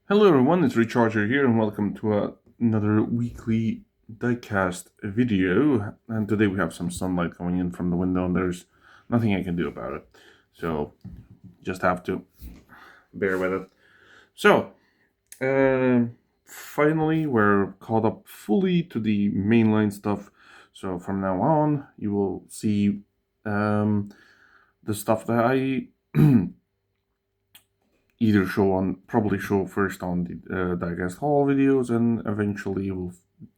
Hello everyone, it's Recharger here and welcome to another weekly Diecast video. And today we have some sunlight coming in from the window and there's nothing I can do about it. So just have to bear with it. So, uh, finally we're caught up fully to the mainline stuff. So from now on you will see the stuff that I either probably show first on the Digest Hall videos, and eventually will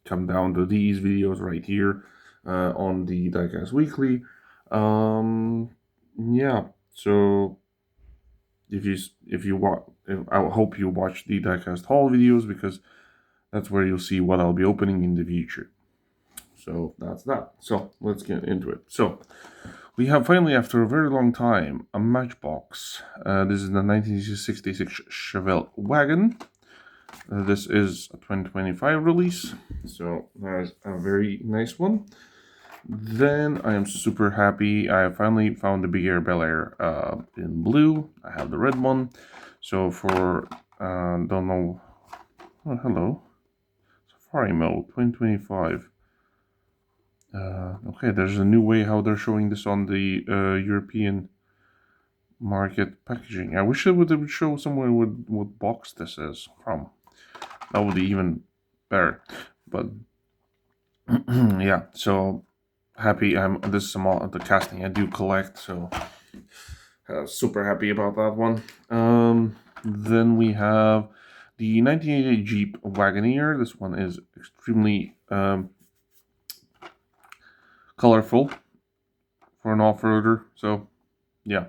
come down to these videos right here on the Digest Weekly. Yeah, so if you watch, I hope you watch the Diecast Hall videos because that's where you'll see what I'll be opening in the future. So that's that. So let's get into it. So we have finally, after a very long time, a Matchbox. This is the 1966 Chevelle wagon. This is a 2025 release, so that's a very nice one. Then I am super happy. I finally found the Big Air Bel Air in blue. I have the red one. So for don't know. Oh, hello, Safari mode 2025. Okay, there's a new way how they're showing this on the European market packaging. I wish it would show somewhere what box this is from. That would be even better. But yeah, so happy. This is some of the casting I do collect, so super happy about that one. Then we have the 1988 Jeep Wagoneer. This one is extremely colorful for an off-roader. So yeah,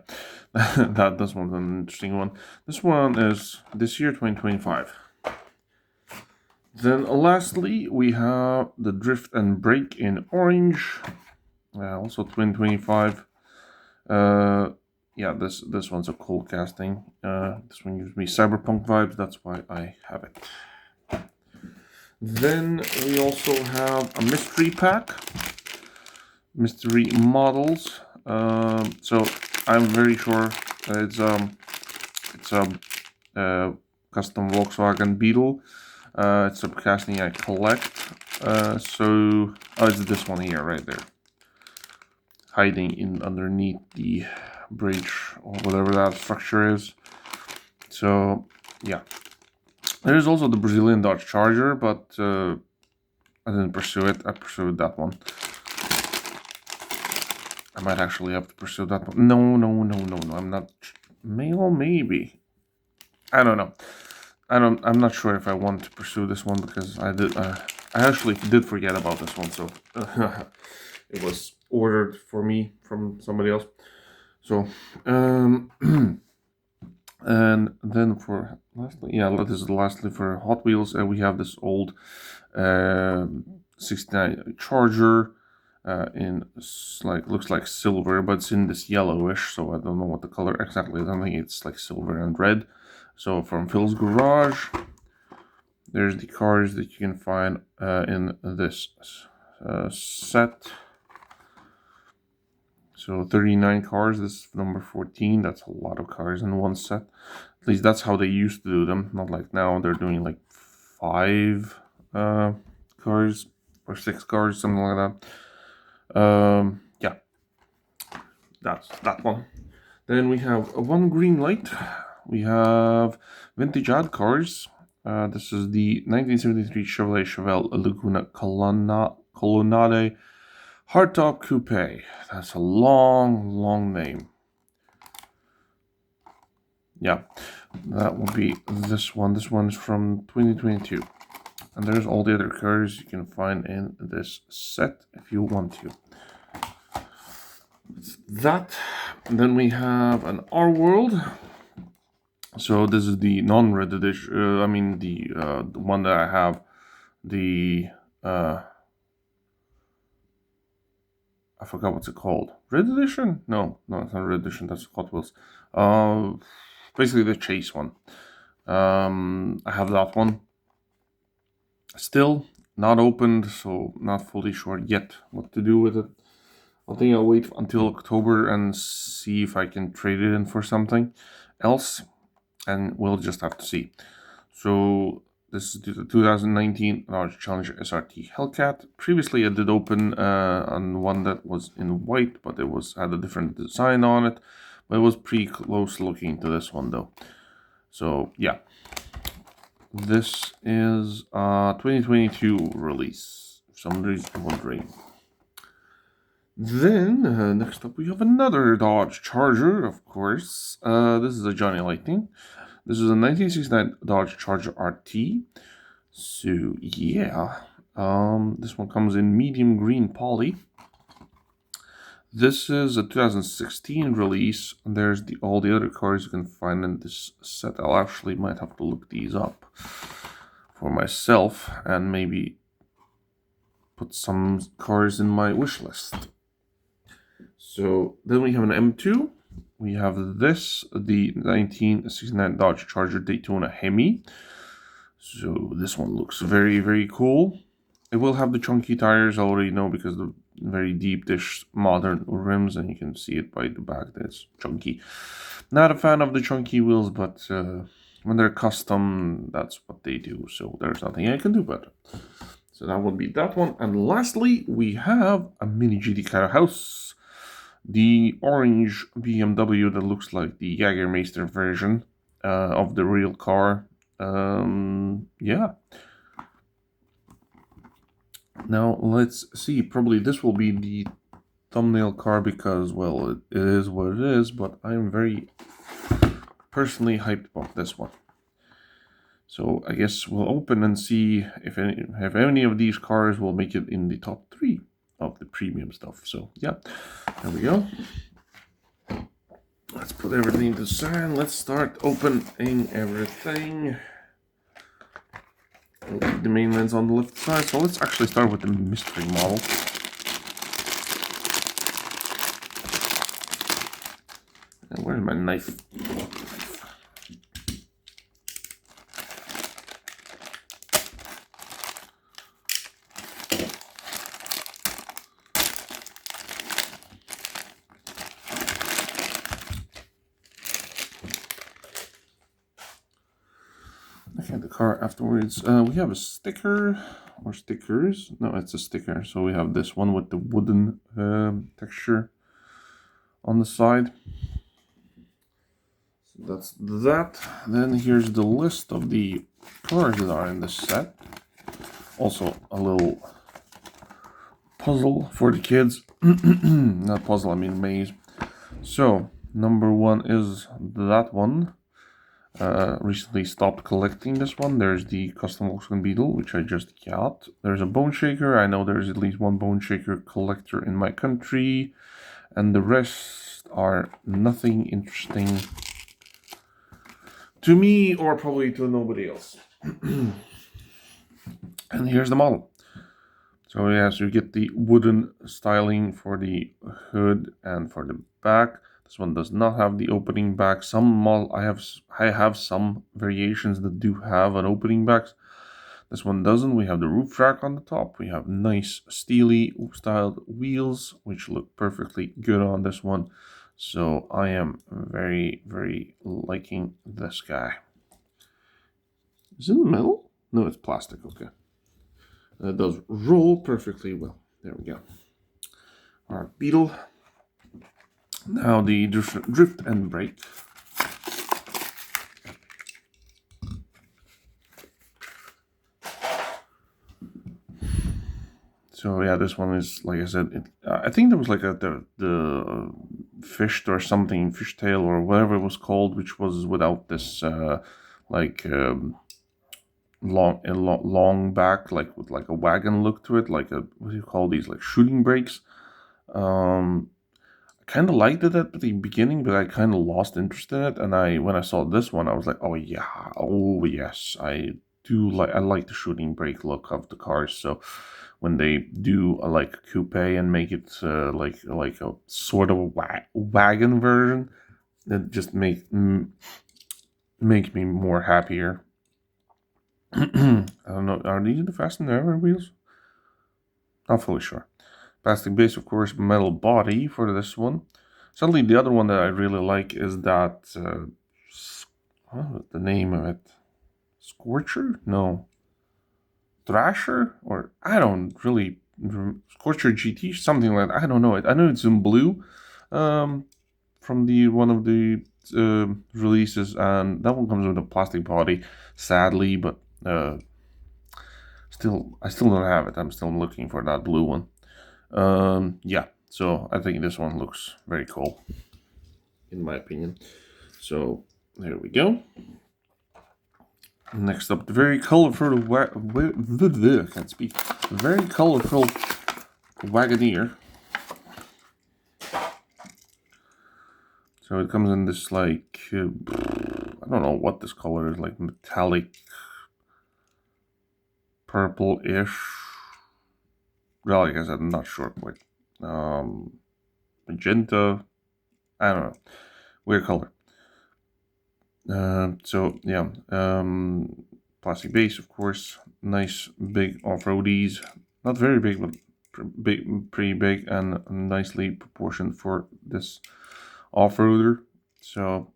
this one's an interesting one. This one is this year 2025. Then lastly, we have the Drift and Brake in orange, also 2025. Yeah, this one's a cool casting. This one gives me cyberpunk vibes. That's why I have it. Then we also have a mystery pack, mystery models. So I'm very sure it's a custom Volkswagen Beetle. It's a casting I collect. It's this one here, right there, hiding in underneath the bridge or whatever that structure is. So yeah, there is also the Brazilian Dodge Charger, but I didn't pursue it. I pursued that one. I might actually have to pursue that one. No. I'm not. Maybe. I don't know. I'm not sure if I want to pursue this one because I did. I actually did forget about this one, so it was ordered for me from somebody else. So, and then for lastly for Hot Wheels, we have this old 69 Charger. Looks like silver, but it's in this yellowish, so I don't know what the color exactly is. I think it's like silver and red. So from Phil's Garage, there's the cars that you can find in this set. So 39 cars, this is number 14. That's a lot of cars in one set. At least that's how they used to do them. Not like now, they're doing like 5 cars or 6 cars, something like that. Yeah, that's that one. Then we have one green light. We have vintage odd cars. This is the 1973 Chevelle Laguna Colonnade Hardtop Coupe. That's a long name. Yeah, that will be this one. This one's from 2022. And there's all the other cars you can find in this set if you want to. That. And then we have an R World. So this is the non-red edition. The one that I have. I forgot what's it called. Red edition? No, it's not red edition. That's Hot Wheels. Basically the chase one. I have that one. Still not opened, so not fully sure yet what to do with it. I think I'll wait until October and see if I can trade it in for something else, and we'll just have to see. So this is the 2019 Dodge Challenger SRT Hellcat. Previously, I did open on one that was in white, but it had a different design on it. But it was pretty close looking to this one, though. So yeah, this is a 2022 release. If somebody's wondering. Then next up, we have another Dodge Charger, of course. This is a Johnny Lightning. This is a 1969 Dodge Charger RT. So yeah, this one comes in medium green poly. This is a 2016 release, and there's all the other cars you can find in this set. I'll actually might have to look these up for myself and maybe put some cars in my wish list. So then we have an M2. We have this, the 1969 Dodge Charger Daytona Hemi. So this one looks very, very cool. It will have the chunky tires, I already know, because the very deep dish modern rims, and you can see it by the back that it's chunky. Not a fan of the chunky wheels, but when they're custom, that's what they do. So there's nothing I can do about it. So that would be that one. And lastly, we have a mini GT car house. The orange BMW that looks like the Jägermeister version of the real car. Yeah. Now let's see. Probably this will be the thumbnail car because, well, it is what it is. But I'm very personally hyped about this one. So I guess we'll open and see if any of these cars will make it in the top 3 of the premium stuff. So yeah, there we go. Let's put everything to the side. Let's start opening everything. We'll keep the main lens on the left side. So let's actually start with the mystery model. And where's my knife? Okay, the car afterwards. We have a sticker or stickers. No, it's a sticker. So we have this one with the wooden texture on the side. So that's that. Then here's the list of the cars that are in the set. Also a little puzzle for the kids. Not puzzle, I mean maze. So number 1 is that one. Recently stopped collecting this one. There's the custom Volkswagen Beetle, which I just got. There's a Bone Shaker. I know there's at least one Bone Shaker collector in my country. And the rest are nothing interesting to me or probably to nobody else. And here's the model. So yeah, so you get the wooden styling for the hood and for the back. This one does not have the opening back. Some model I have some variations that do have an opening back. This one doesn't. We have the roof rack on the top. We have nice steely styled wheels, which look perfectly good on this one. So I am very, very liking this guy. Is it metal? No, it's plastic. Okay. It does roll perfectly well. There we go. Our Beetle. Now the drift and brake. So yeah, this one is, like I said, I think there was like the fished or something, fishtail or whatever it was called, which was without this long back, like with like a wagon look to it, like what do you call these, like shooting brakes. I kind of liked it at the beginning, but I kind of lost interest in it. And when I saw this one, I was like, oh yeah, oh yes, I like the shooting brake look of the cars. So when they do a like coupe and make it like a sort of wagon version, it just make me more happier. I don't know, are these the fast and ever wheels? Not fully sure. Plastic base, of course, metal body for this one. Suddenly, the other one that I really like is that, what was the name of it? Scorcher? No. Thrasher? Or I don't really... Scorcher GT? Something like that. I don't know it. I know it's in blue. From the one of the releases, and that one comes with a plastic body, sadly, but I still don't have it. I'm still looking for that blue one. Yeah, so I think this one looks very cool, in my opinion. So there we go. Next up, the very colorful I can't speak. Very colorful Wagoneer. So it comes in this like I don't know what this color is, like metallic purple-ish. Well, I guess I'm not sure quite. Magenta. I don't know. Weird color. So yeah, plastic base, of course. Nice big off-roadies. Not very big, but pretty big and nicely proportioned for this off-roader. So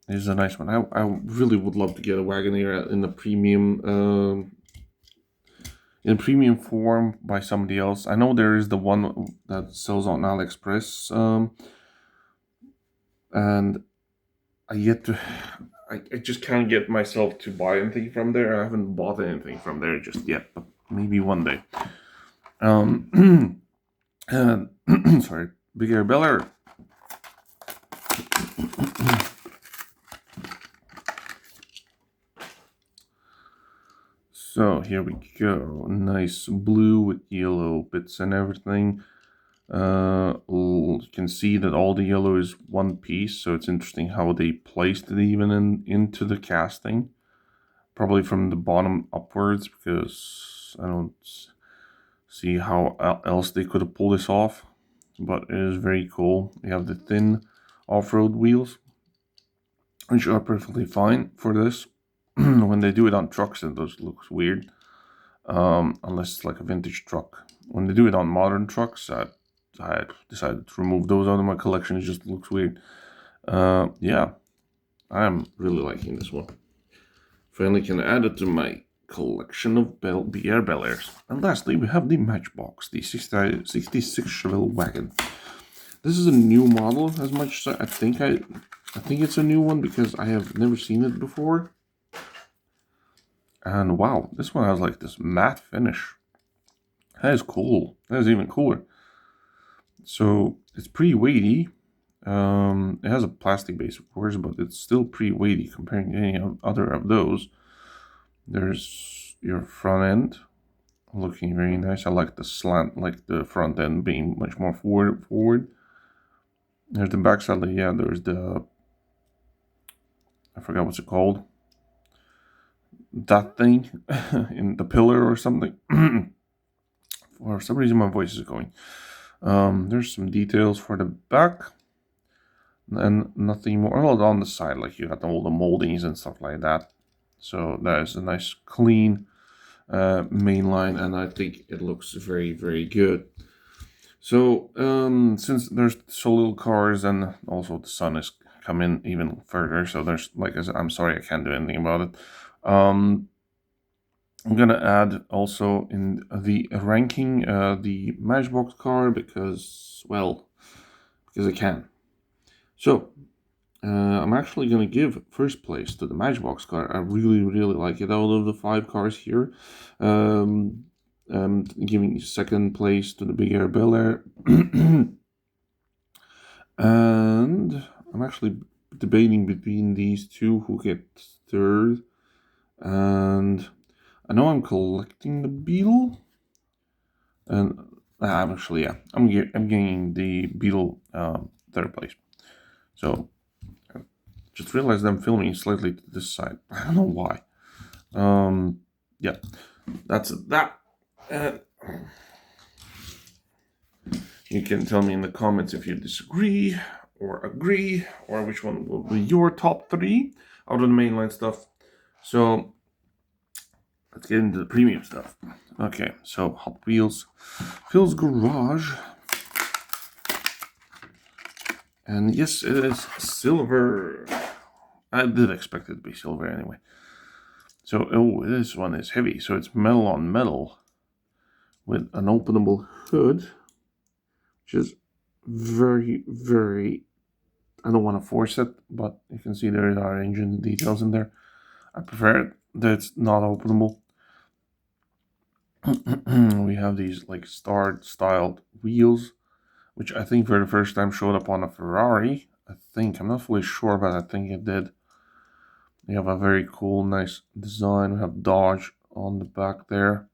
this is a nice one. I really would love to get a Wagoneer in the premium in premium form by somebody else. I know there is the one that sells on AliExpress, and I just can't get myself to buy anything from there. I haven't bought anything from there just yet, but maybe one day. Sorry, Big Air Bel Air. So here we go. Nice blue with yellow bits and everything. You can see that all the yellow is one piece, so it's interesting how they placed it even into the casting. Probably from the bottom upwards, because I don't see how else they could have pulled this off. But it is very cool. You have the thin off-road wheels, which are perfectly fine for this. When they do it on trucks, it does looks weird, unless it's like a vintage truck. When they do it on modern trucks, I decided to remove those out of my collection. It just looks weird. Yeah, I'm really liking this one. Finally can add it to my collection of BR Bel Airs. And lastly, we have the Matchbox, the 66 Chevelle wagon. This is a new model, as much as I think it's a new one because I have never seen it before. And wow, this one has like this matte finish. That is cool. That is even cooler. So it's pretty weighty. It has a plastic base, of course, but it's still pretty weighty comparing to any other of those. There's your front end, looking very nice. I like the slant, like the front end being much more forward. There's the back side. Yeah, there's the, I forgot what's it called. That thing in the pillar or something. For some reason my voice is going. There's some details for the back, and nothing more. Well, on the side, like you got all the moldings and stuff like that. So that is a nice clean main line, and I think it looks very, very good. So since there's so little cars, and also the sun is coming even further, so there's, like I said, I'm sorry I can't do anything about it. I'm gonna add also in the ranking the Matchbox car because I can. So I'm actually gonna give first place to the Matchbox car. I really, really like it out of the 5 cars here. Giving second place to the Big Air Bel Air. And I'm actually debating between these two who get third. And I know I'm collecting the Beetle. And I'm getting the Beetle third place. So just realized I'm filming slightly to this side. I don't know why. Yeah, that's that. You can tell me in the comments if you disagree or agree, or which one will be your top 3 out of the mainline stuff. So let's get into the premium stuff. Okay, so Hot Wheels Phil's Garage. And yes, it is silver. I did expect it to be silver anyway. So, oh, this one is heavy. So it's metal on metal with an openable hood, which is very, very... I don't want to force it, but you can see there are engine details in there. I prefer it that it's not openable. We have these like star-styled wheels, which I think for the first time showed up on a Ferrari. I think, I'm not fully sure, but I think it did. We have a very cool, nice design. We have Dodge on the back there.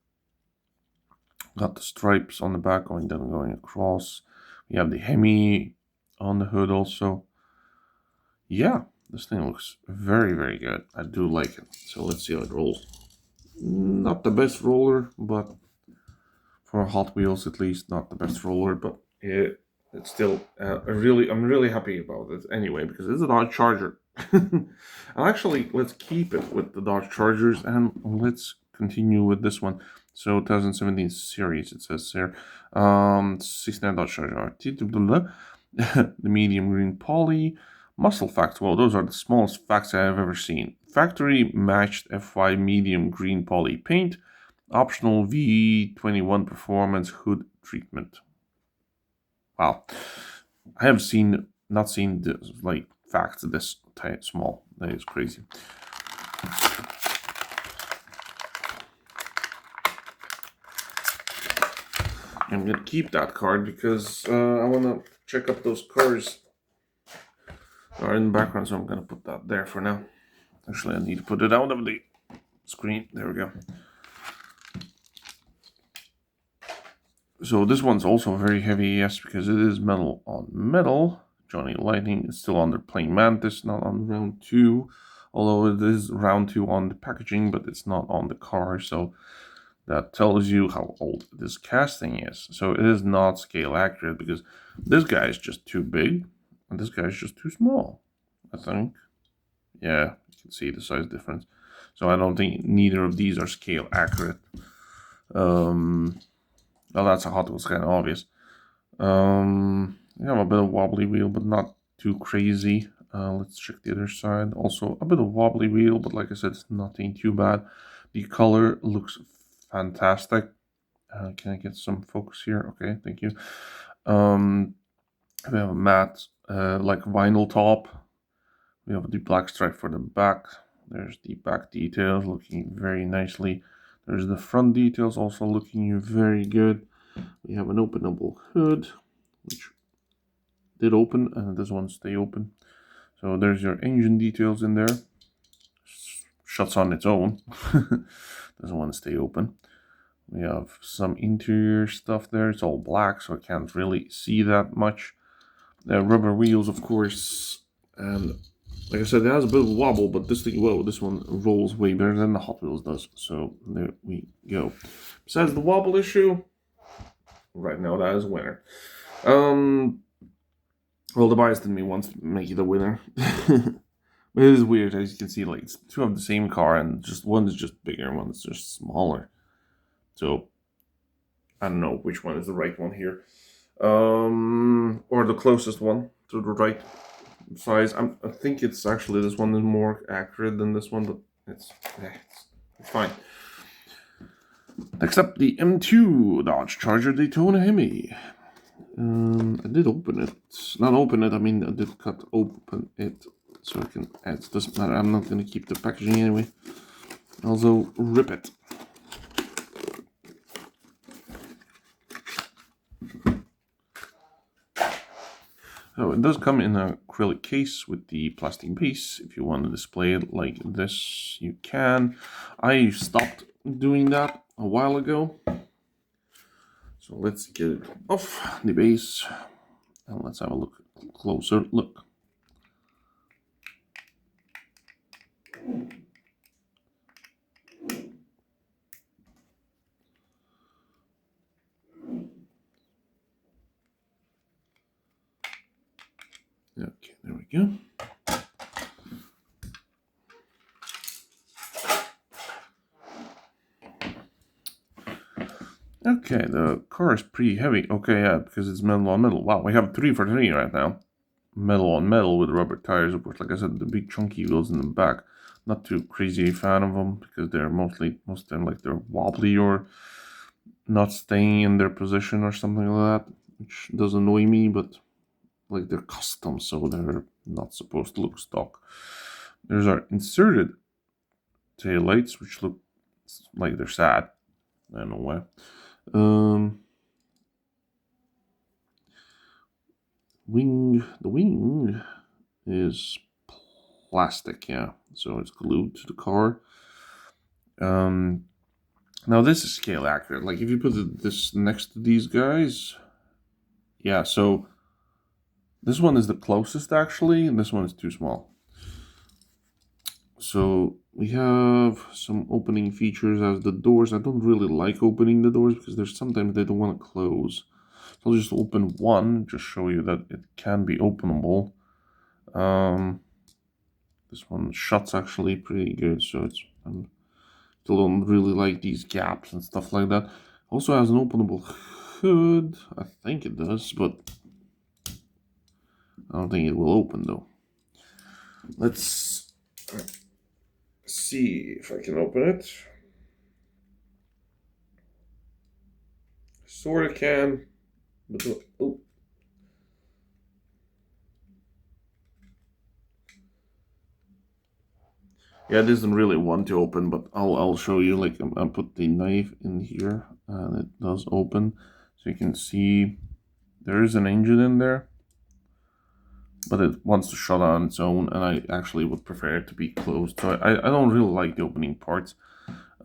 Got the stripes on the back going down, going across. We have the Hemi on the hood also. Yeah, this thing looks very, very good. I do like it. So let's see how it rolls. Not the best roller, but for Hot Wheels at least, not the best roller, but it's still I'm really happy about it anyway, because it's a Dodge Charger. And actually, let's keep it with the Dodge Chargers and let's continue with this one. So 2017 series, it says here. 69 Dodge Charger RT, the medium green poly. Muscle facts, well, those are the smallest facts I have ever seen. Factory matched FY medium green poly paint. Optional V21 performance hood treatment. Wow. I have not seen this, like, facts this small. That is crazy. I'm gonna keep that card because I wanna check up those cars that are in the background, so I'm gonna put that there for now. Actually, I need to put it out of the screen. There we go. So this one's also very heavy, yes, because it is metal on metal. Johnny Lightning is still under Plain Mantis, not on round 2. Although it is round 2 on the packaging, but it's not on the car, so that tells you how old this casting is. So it is not scale accurate, because this guy is just too big, and this guy is just too small, I think. Yeah, you can see the size difference. So I don't think neither of these are scale accurate. Well, that's a Hot Wheels, kind of obvious. We have a bit of wobbly wheel, but not too crazy. Let's check the other side. Also, a bit of wobbly wheel, but like I said, it's nothing too bad. The color looks fantastic. Can I get some focus here? Okay, thank you. We have a matte, like vinyl top. We have the black stripe for the back. There's the back details looking very nicely. There's the front details also looking very good. We have an openable hood, which did open, and this one stay open. So there's your engine details in there. Shuts on its own. Doesn't want to stay open. We have some interior stuff there. It's all black, so I can't really see that much. Rubber wheels, of course, and like I said, it has a bit of a wobble, but this thing, whoa, this one rolls way better than the Hot Wheels does. So there we go. Besides the wobble issue, right now that is a winner. Well, the bias in me wants to make it a winner. But it is weird, as you can see, like, it's two of the same car, and just one is just bigger and one is just smaller. So I don't know which one is the right one here. Or the closest one to the right size. I think it's actually this one is more accurate than this one, but it's fine. Next up, the M2 Dodge Charger Daytona Hemi. I did open it. Not open it, I mean I did cut open it so I can add. It doesn't matter, I'm not going to keep the packaging anyway. Also rip it. So it does come in an acrylic case with the plastic base. If you want to display it like this, you can. I stopped doing that a while ago. So let's get it off the base and let's have a look, closer look. Okay, there we go. Okay, the car is pretty heavy. Okay, yeah, because it's metal on metal. Wow, we have 3 for 3 right now. Metal on metal with rubber tires, of course, like I said, the big chunky wheels in the back. not too crazy a fan of them because they're most of them like they're wobbly or not staying in their position or something like that, which does annoy me. But like they're custom, so they're not supposed to look stock. There's our inserted taillights, which look like they're sad. I don't know why. The wing is plastic, yeah, so it's glued to the car. Now this is scale accurate. Like if you put this next to these guys, yeah, so this one is the closest actually, and this one is too small. So we have some opening features as the doors. I don't really like opening the doors because there's sometimes they don't want to close. So I'll just open one, just show you that it can be openable. This one shuts actually pretty good, so it's still don't really like these gaps and stuff like that. Also has an openable hood. I think it does, but I don't think it will open though. Let's see if I can open it. Sort of can, but oh. Yeah, it doesn't really want to open, but I'll show you. Like I'll put the knife in here, and it does open, so you can see there is an engine in there, but it wants to shut on its own, and I actually would prefer it to be closed. So I don't really like the opening parts.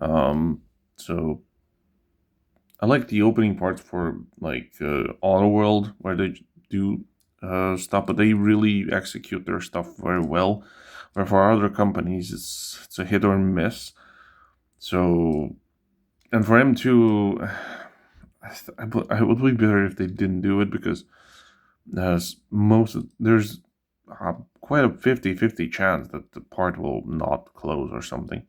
So I like the opening parts for like Auto World, where they do stuff, but they really execute their stuff very well. Where for other companies, it's a hit or miss. So, and for M2, I would be better if they didn't do it because there's quite a 50-50 chance that the part will not close or something,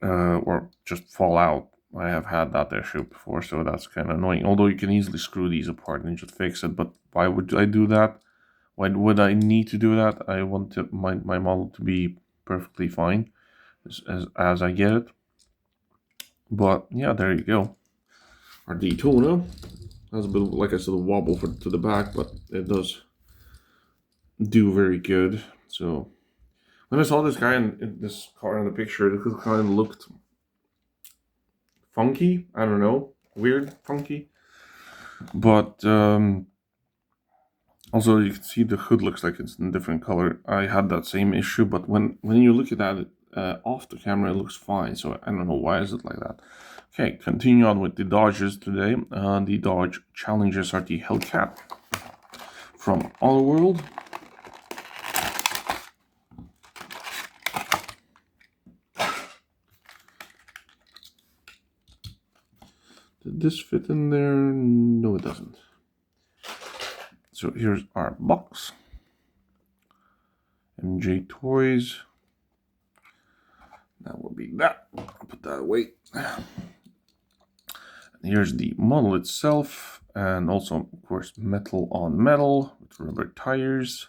or just fall out. I have had that issue before, so that's kind of annoying. Although you can easily screw these apart and just fix it, but why would I do that? Why would I need to do that? I want my model to be perfectly fine as I get it. But yeah, there you go. Our Daytona has a bit of, like I said, a wobble to the back, but it does do very good. So when I saw this guy in this car in the picture, it kind of looked funky. I don't know, weird, funky. But also you can see the hood looks like it's in a different color. I had that same issue, but when you look at it off the camera, it looks fine. So I don't know why is it like that. Okay, continue on with the Dodges today. The Dodge Challenger SRT Hellcat from Auto World. Did this fit in there? No, it doesn't. So here's our box. MJ Toys. That will be that. I'll put that away. And here's the model itself, and also, of course, metal on metal with rubber tires.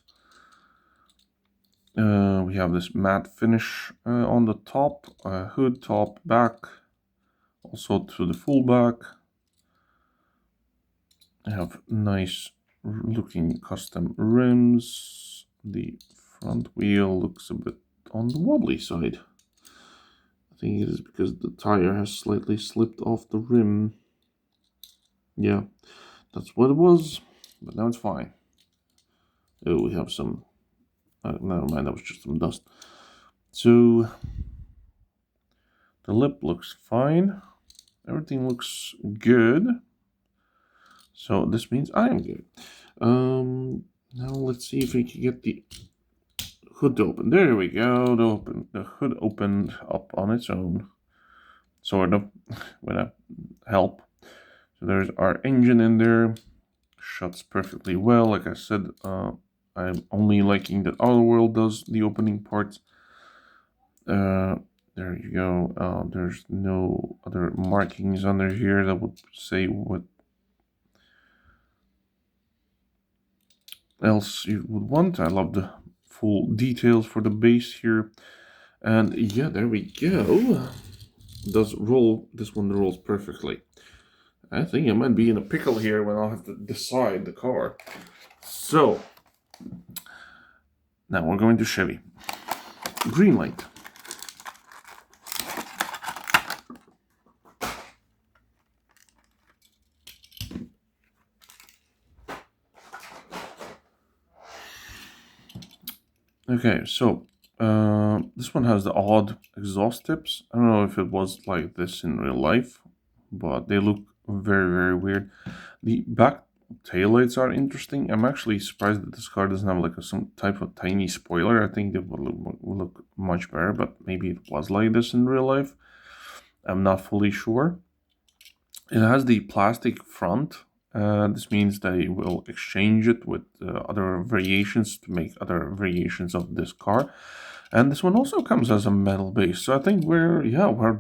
We have this matte finish on the top, hood, top, back, also to the full back. I have nice looking custom rims. The front wheel looks a bit on the wobbly side. I think it is because the tire has slightly slipped off the rim. Yeah, that's what it was, but now it's fine. Oh, we have some, never mind, that was just some dust. So the lip looks fine. Everything looks good. So this means I am good. Now let's see if we can get the hood to open. There we go. The hood opened up on its own, sort of, with a help. So there's our engine in there. Shuts perfectly well. Like I said, I'm only liking that Auto World does the opening parts. There you go. There's no other markings under here that would say what else you would want. I love the full details for the base here. And yeah, there we go. Does roll, this one rolls perfectly. I think I might be in a pickle here when I'll have to decide the car. So, now we're going to Chevy. Green light. Okay, so this one has the odd exhaust tips. I don't know if it was like this in real life, but they look very, very weird. The back taillights are interesting. I'm actually surprised that this car doesn't have like some type of tiny spoiler. I think it would look much better, but maybe it was like this in real life. I'm not fully sure. It has the plastic front. This means they will exchange it with other variations to make other variations of this car. And this one also comes as a metal base. So I think we're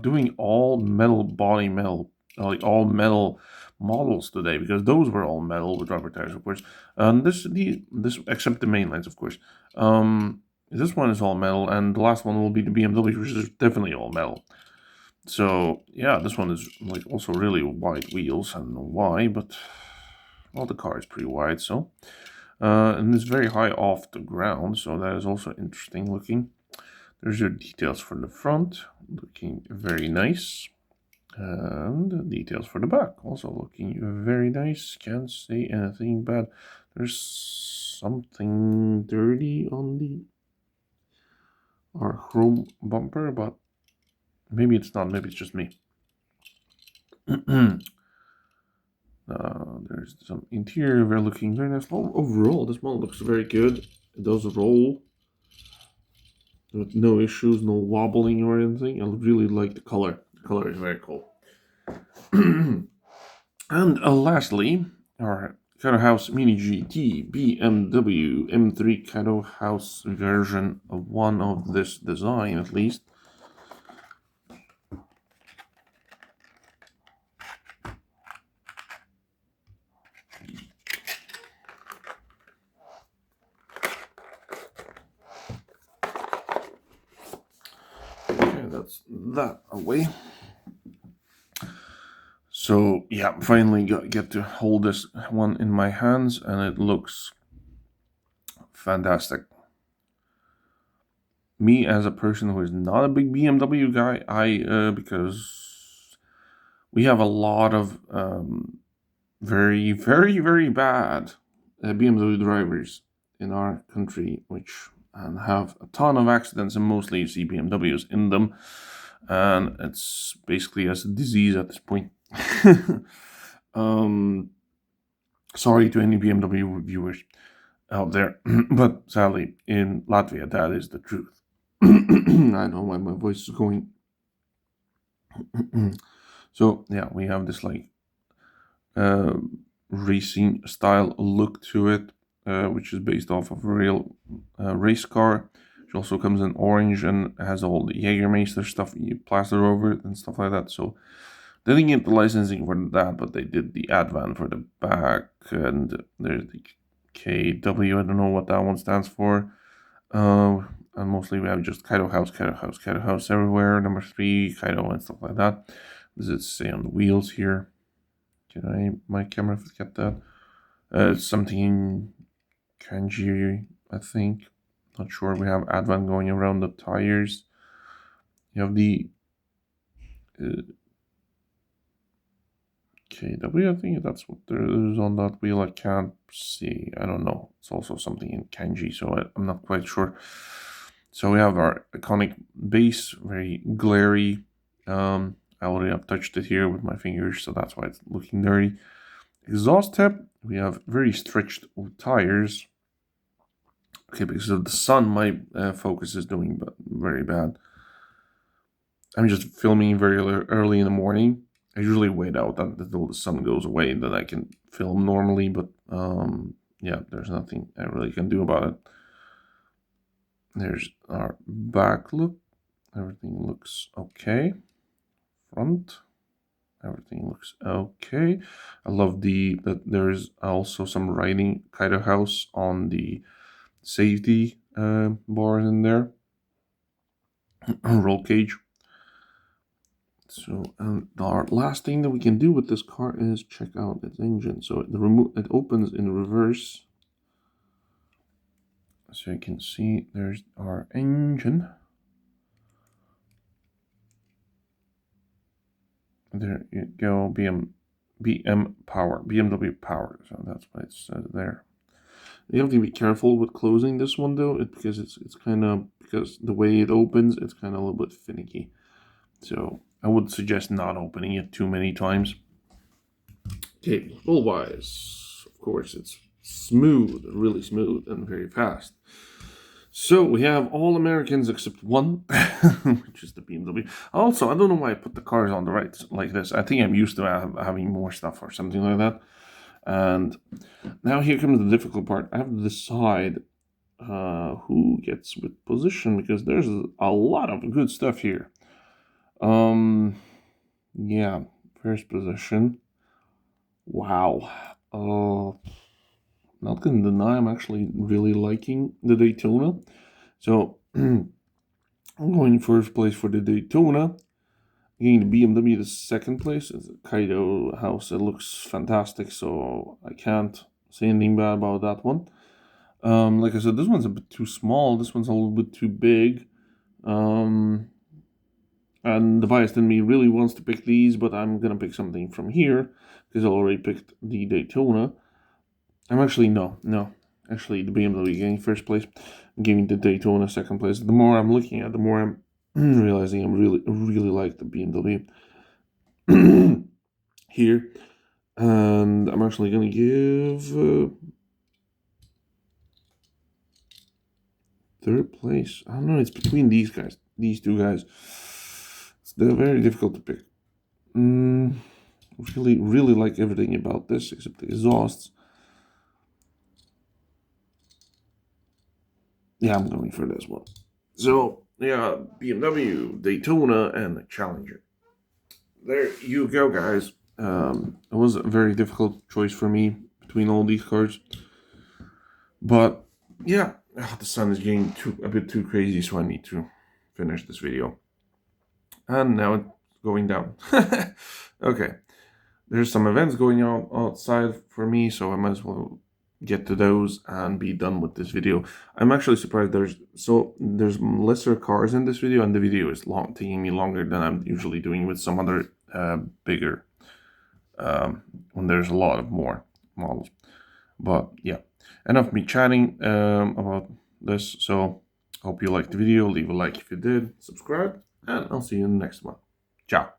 doing all metal body metal, like all metal models today, because those were all metal with rubber tires, of course. And this except the main lines, of course. This one is all metal, and the last one will be the BMW, which is definitely all metal. So yeah, this one is like also really wide wheels. I don't know why, but well, the car is pretty wide. So and it's very high off the ground, so that is also interesting looking. There's your details for the front, looking very nice, and the details for the back, also looking very nice. Can't say anything bad. There's something dirty on our chrome bumper, but maybe it's not. Maybe it's just me. There's some interior very looking very nice. Overall, this one looks very good. It does roll with no issues, no wobbling or anything. I really like the color. The color is very cool. And lastly, our Cato House Mini GT BMW M3 Cato House version of one of this design, at least. Okay, that's that away. So yeah, finally get to hold this one in my hands, and it looks fantastic. Me as a person who is not a big BMW guy, because we have a lot of very, very, very bad BMW drivers in our country, which have a ton of accidents, and mostly you see BMWs in them, and it's basically as a disease at this point. Sorry to any BMW viewers out there, but sadly, in Latvia, that is the truth. I don't know why my voice is going. So yeah, we have this like racing style look to it, which is based off of a real race car. It also comes in orange and has all the Jägermeister stuff you plaster over it and stuff like that. So they didn't get the licensing for that, but they did the Advan for the back, and there's the KW. I don't know what that one stands for. And mostly we have just Kaido House everywhere. Number 3, Kaido and stuff like that. Does it say on the wheels here? Can my camera get that? It's something in kanji, I think. Not sure. We have Advan going around the tires. You have the KW, I think that's what there is on that wheel. I can't see. I don't know. It's also something in kanji, so I'm not quite sure. So we have our iconic base, very glary. I already have touched it here with my fingers, so that's why it's looking dirty. Exhaust tip, we have very stretched tires. Okay, because of the sun, my focus is doing very bad. I'm just filming very early in the morning. I usually wait out until the sun goes away, and then I can film normally, but yeah, there's nothing I really can do about it. There's our back look. Everything looks okay. Front. Everything looks okay. I love that there's also some writing Kaido House on the safety bars in there. Roll cage. So our last thing that we can do with this car is check out its engine. So it opens in reverse. So you can see there's our engine. There you go, BMW power. So that's what it says there. You have to be careful with closing this one though, because it's kind of, because the way it opens, it's kind of a little bit finicky. So I would suggest not opening it too many times. Okay, roll-wise, of course, it's smooth, really smooth, and very fast. So we have all Americans except one, which is the BMW. Also, I don't know why I put the cars on the right like this. I think I'm used to having more stuff or something like that. And now here comes the difficult part. I have to decide who gets with position, because there's a lot of good stuff here. Yeah, first position. Wow. Not gonna deny, I'm actually really liking the Daytona. So I'm going first place for the Daytona. Getting the BMW the second place. It's a Kaido house. It looks fantastic, so I can't say anything bad about that one. Like I said, this one's a bit too small. This one's a little bit too big. And the bias in me really wants to pick these, but I'm gonna pick something from here because I already picked the Daytona. Actually the BMW getting first place, giving the Daytona second place. The more I'm looking at, the more I'm realizing I'm really like the BMW here, and I'm actually gonna give third place. I don't know. It's between these two guys. They're very difficult to pick. Really like everything about this except the exhausts. Yeah, I'm going for this one. So, yeah, BMW, Daytona, and the Challenger. There you go, guys. It was a very difficult choice for me between all these cars. But, yeah, the sun is getting a bit too crazy, so I need to finish this video. And now it's going down. Okay. There's some events going on outside for me, so I might as well get to those and be done with this video. I'm actually surprised there's lesser cars in this video, and the video is taking me longer than I'm usually doing with some other bigger when there's a lot of more models. But yeah, enough me chatting about this. So hope you liked the video. Leave a like if you did, subscribe, and I'll see you in the next one. Ciao.